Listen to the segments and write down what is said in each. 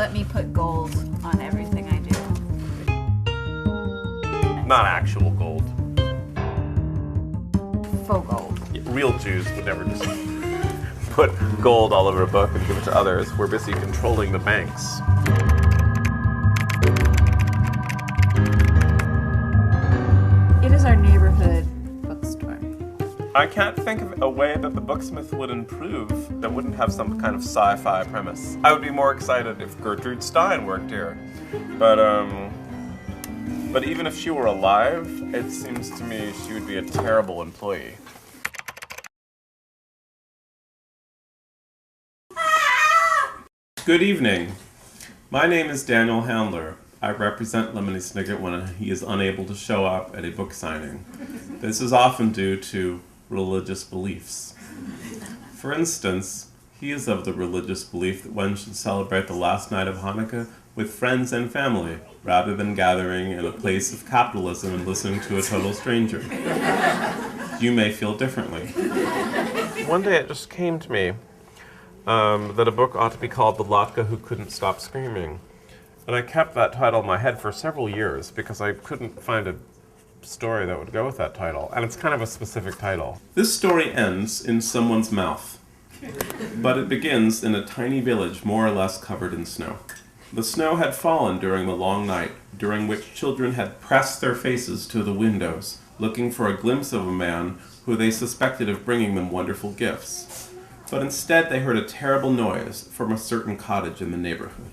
let me put gold on everything I do. Not actual gold. Faux gold. Real Jews would never just put gold all over a book and give it to others. We're busy controlling the banks. It is our neighborhood bookstore. I can't think of a way that the Booksmith would improve that wouldn't have some kind of sci-fi premise. I would be more excited if Gertrude Stein worked here. But even if she were alive, it seems to me she would be a terrible employee. Good evening. My name is Daniel Handler. I represent Lemony Snicket when he is unable to show up at a book signing. This is often due to religious beliefs. For instance, he is of the religious belief that one should celebrate the last night of Hanukkah with friends and family, rather than gathering in a place of capitalism and listening to a total stranger. You may feel differently. One day it just came to me that a book ought to be called The Latke Who Couldn't Stop Screaming. And I kept that title in my head for several years because I couldn't find a story that would go with that title. And it's kind of a specific title. This story ends in someone's mouth, but it begins in a tiny village more or less covered in snow. The snow had fallen during the long night, during which children had pressed their faces to the windows, looking for a glimpse of a man who they suspected of bringing them wonderful gifts. But instead they heard a terrible noise from a certain cottage in the neighborhood.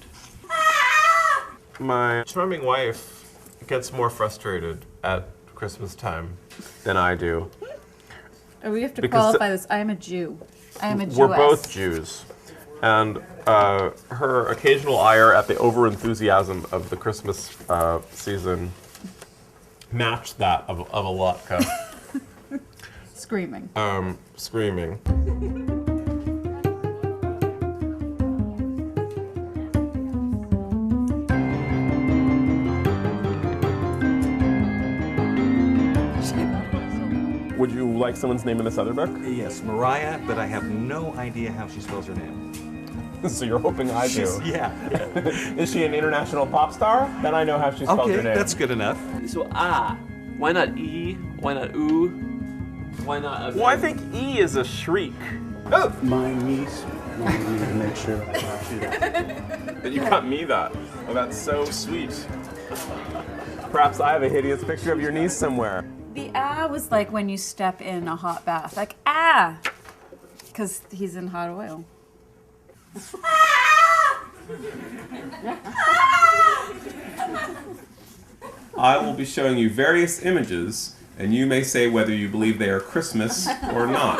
My charming wife gets more frustrated at Christmas time than I do. Oh, we have to qualify this. I am a Jew. I am a Jewess. We're both Jews. And her occasional ire at the overenthusiasm of the Christmas season matched that of a Latke. Screaming. Screaming. Would you like someone's name in this other book? Yes, Mariah, but I have no idea how she spells her name. So you're hoping I do? Yeah. Is she an international pop star? Then I know how she spells her Okay, name. that's good enough. So why not E? Why not oo? Why not? Well, I think E is a shriek. Oh! My niece wanted me to make sure I got you that. That you got me that. Oh, that's so sweet. Perhaps I have a hideous picture of your niece somewhere. The was like when you step in a hot bath. Like, because he's in hot oil. I will be showing you various images, and you may say whether you believe they are Christmas or not.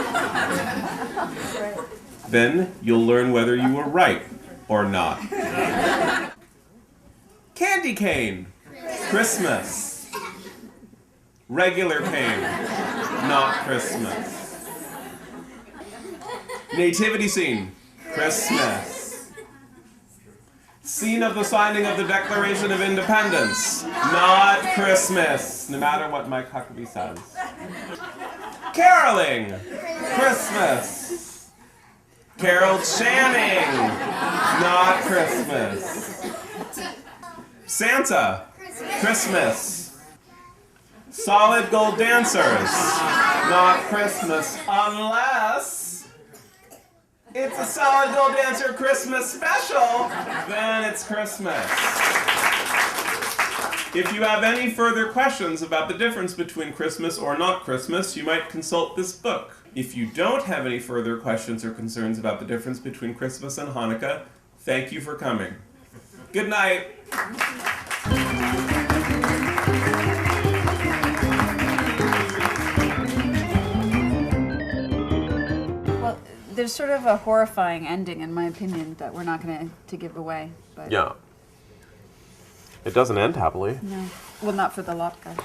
Then you'll learn whether you were right or not. Candy cane, Christmas. Regular cane, not Christmas. Nativity scene, Christmas. Scene of the signing of the Declaration of Independence, not Christmas, no matter what Mike Huckabee says. Caroling, Christmas. Carol Channing, not Christmas. Santa, Christmas. Solid gold dancers, not Christmas, unless it's a solid gold dancer Christmas special, then it's Christmas. If you have any further questions about the difference between Christmas or not Christmas, you might consult this book. If you don't have any further questions or concerns about the difference between Christmas and Hanukkah, thank you for coming. Good night. There's sort of a horrifying ending, in my opinion, that we're not going to give away. But Yeah. It doesn't end happily. no, well, not for the Latke.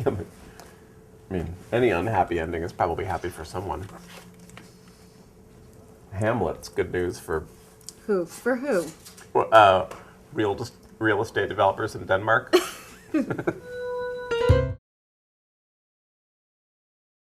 I mean, any unhappy ending is probably happy for someone. Hamlet's good news for Who? For who? real estate developers in Denmark.